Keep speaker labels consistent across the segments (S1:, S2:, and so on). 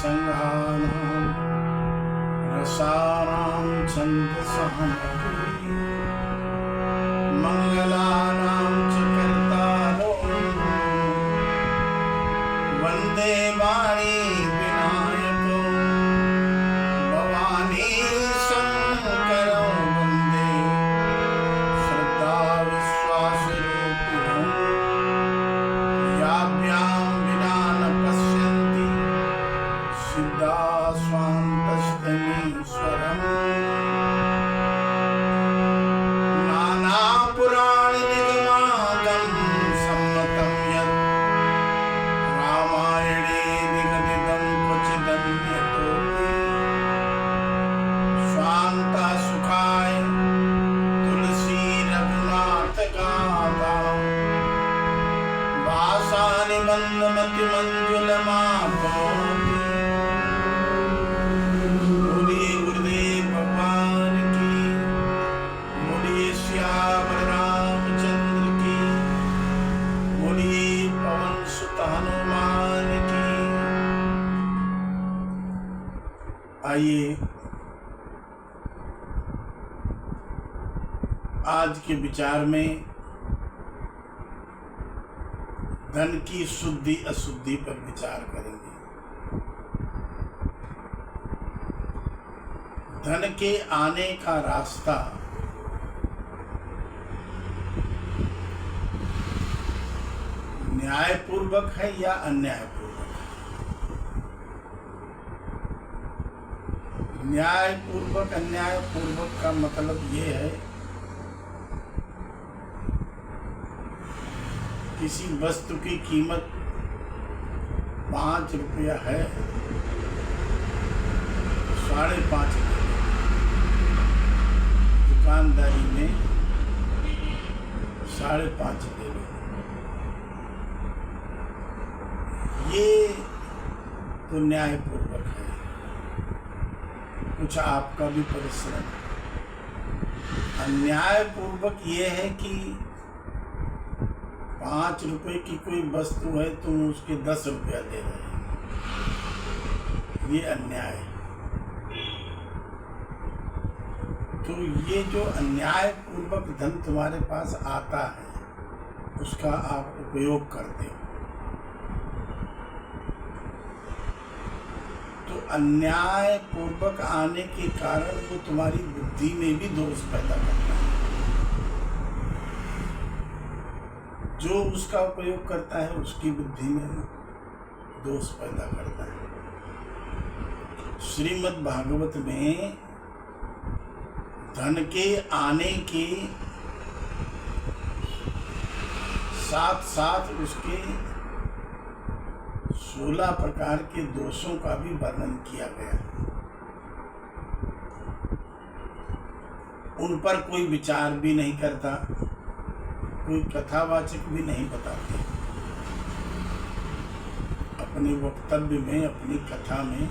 S1: संघानां रसानां छन्दसामपि मंगलानां च कर्तारं वन्दे वाणी विनायको भवानी शङ्करं वन्दे श्रद्धा विश्वासरूपिणं याभ्यां विना न पश्यन्ति सिद्धा स्वान्तस्तमीश्वरम् नानापुराणनिगमागं सम्मतं यत् रामायणे निगदितं क्वचिदन्यतोऽपि स्वान्ता सुखाय तुलसी रघुनाथगाथा भासानि मन्दमतिमञ्जुलमापनोति। बोलिए गुरुदेव भगवान की, बोलिए श्यामल रामचंद्र की, बोलिए पवन सुत हनुमान की। आइए आज के विचार में धन की शुद्धि अशुद्धि पर विचार करेंगे। धन के आने का रास्ता न्यायपूर्वक है या अन्यायपूर्वक है? न्यायपूर्वक अन्यायपूर्वक का मतलब ये है किसी वस्तु की कीमत 5 रुपया है, 5.5 दुकानदारी में 5.5 दे लो। ये तो न्यायपूर्वक है, कुछ आपका भी परिश्रम। अन्यायपूर्वक ये है कि 5 रुपए की कोई वस्तु है, तुम उसके 10 रुपया दे रहे हैं, ये अन्याय है। तो ये जो अन्यायपूर्वक धन तुम्हारे पास आता है उसका आप उपयोग करते हो, तो अन्यायपूर्वक आने के कारण वो तुम्हारी बुद्धि में भी दोष पैदा करता है। जो उसका उपयोग करता है उसकी बुद्धि में दोष पैदा करता है। श्रीमद् भागवत में धन के आने के साथ साथ उसके 16 प्रकार के दोषों का भी वर्णन किया गया। उन पर कोई विचार भी नहीं करता, कोई कथावाचक भी नहीं बताते। अपने वक्तव्य में, अपनी कथा में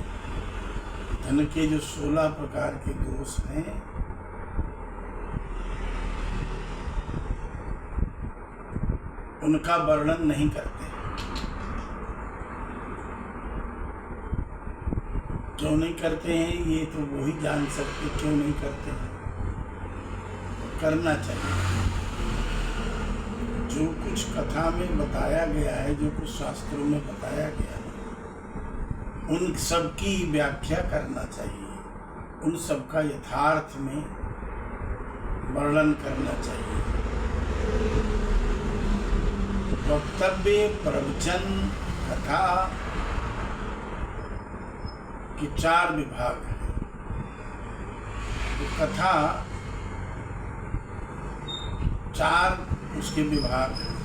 S1: धन के जो 16 प्रकार के दोष हैं उनका वर्णन नहीं करते। क्यों नहीं करते हैं ये तो वो ही जान सकते, क्यों नहीं करते हैं। करना चाहिए। जो कुछ कथा में बताया गया है, जो कुछ शास्त्रों में बताया गया है, उन सब की व्याख्या करना चाहिए, उन सब का यथार्थ में वर्णन करना चाहिए। वक्तव्य, प्रवचन, कथा के 4 विभाग हैं। तो कथा 4 उसके विभाग हैं,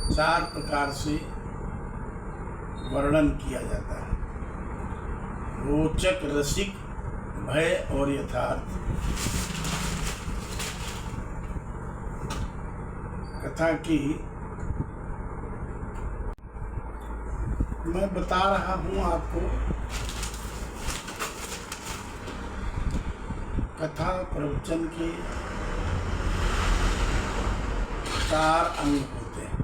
S1: 4 प्रकार से वर्णन किया जाता है। रोचक, रसिक, भय और यथार्थ। कथा की मैं बता रहा हूँ आपको। कथा प्रवचन के 4 अंग होते हैं।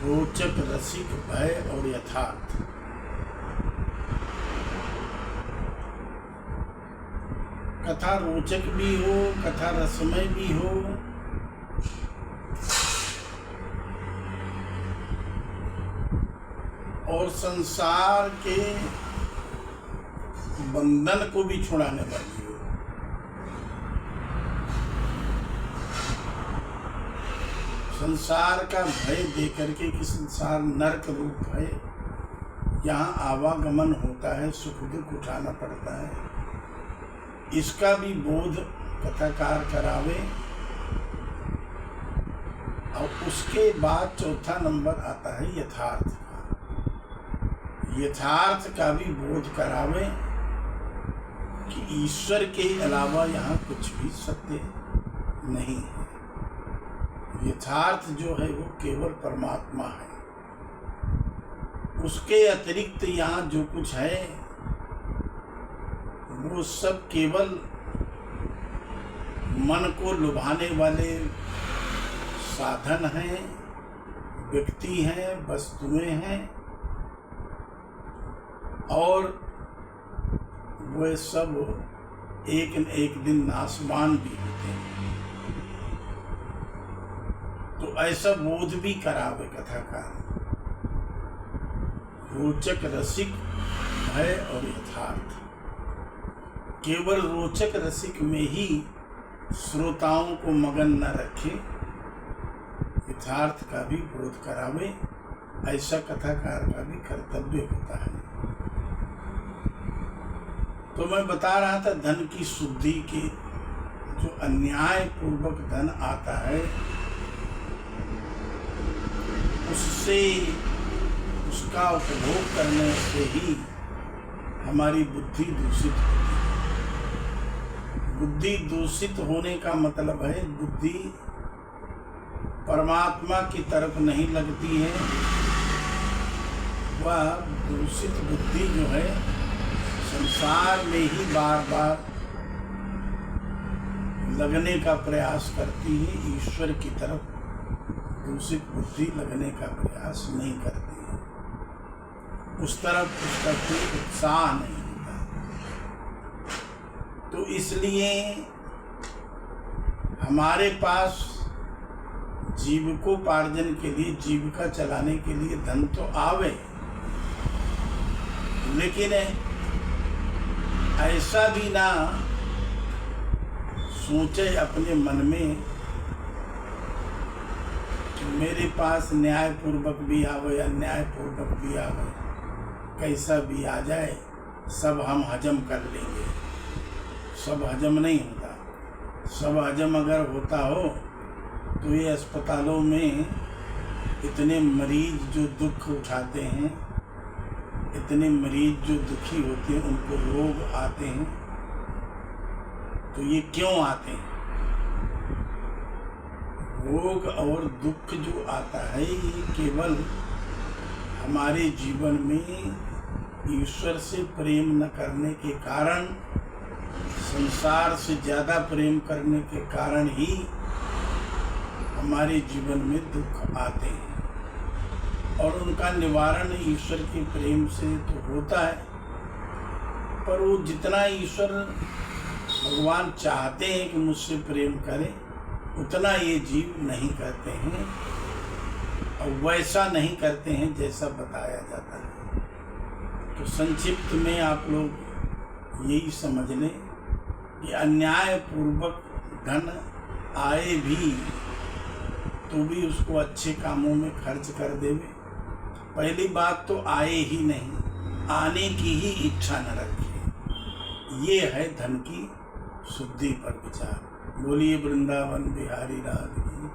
S1: रोचक, रसिक, भय और यथार्थ। कथा रोचक भी हो, कथा रसमय भी हो, और संसार के बंधन को भी छुड़ाने वाली हो। संसार का भय देकर के कि संसार नरक रूप है, यहाँ आवागमन होता है, सुख दुख उठाना पड़ता है, इसका भी बोध कथाकार करावे। और उसके बाद चौथा नंबर आता है यथार्थ का। यथार्थ का भी बोध करावे कि ईश्वर के अलावा यहाँ कुछ भी सत्य नहीं है। यथार्थ जो है वो केवल परमात्मा है, उसके अतिरिक्त यहाँ जो कुछ है वो सब केवल मन को लुभाने वाले साधन हैं, व्यक्ति हैं, वस्तुएं हैं, और वे सब एक न एक दिन नाशवान भी होते हैं। तो ऐसा बोध भी करावे कथाकार। रोचक, रसिक, भय और यथार्थ। केवल रोचक रसिक में ही श्रोताओं को मगन न रखे, यथार्थ का भी बोध करावे। ऐसा कथाकार का भी कर्तव्य होता है। तो मैं बता रहा था धन की शुद्धि के, जो अन्याय पूर्वक धन आता है उससे, उसका उपभोग करने से ही हमारी बुद्धि दूषित होती है। बुद्धि दूषित होने का मतलब है बुद्धि परमात्मा की तरफ नहीं लगती है। वह दूषित बुद्धि जो है संसार में ही बार बार लगने का प्रयास करती है, ईश्वर की तरफ दूषित बुद्धि लगने का प्रयास नहीं करती है। उस तरफ उसका कोई उत्साह नहीं होता। तो इसलिए हमारे पास जीविकोपार्जन के लिए, जीविका चलाने के लिए धन तो आवे, लेकिन ऐसा भी ना सोचे अपने मन में कि मेरे पास न्यायपूर्वक भी आवे, अन्यायपूर्वक भी आवे, कैसा भी आ जाए सब हम हजम कर लेंगे। सब हजम नहीं होता। सब हजम अगर होता हो तो ये अस्पतालों में इतने मरीज जो दुख उठाते हैं, इतने मरीज जो दुखी होते हैं, उनको रोग आते हैं, तो ये क्यों आते हैं? रोग और दुख जो आता है ये केवल हमारे जीवन में ईश्वर से प्रेम न करने के कारण, संसार से ज़्यादा प्रेम करने के कारण ही हमारे जीवन में दुख आते हैं। और उनका निवारण ईश्वर के प्रेम से तो होता है, पर वो जितना ईश्वर भगवान चाहते हैं कि मुझसे प्रेम करें, उतना ये जीव नहीं करते हैं, और वैसा नहीं करते हैं जैसा बताया जाता है। तो संक्षिप्त में आप लोग यही समझ लें कि अन्यायपूर्वक धन आए भी तो भी उसको अच्छे कामों में खर्च कर देवे। पहली बात तो आए ही नहीं, आने की ही इच्छा न रखे। ये है धन की शुद्धि पर विचार। बोलिए वृंदावन बिहारी लाल की।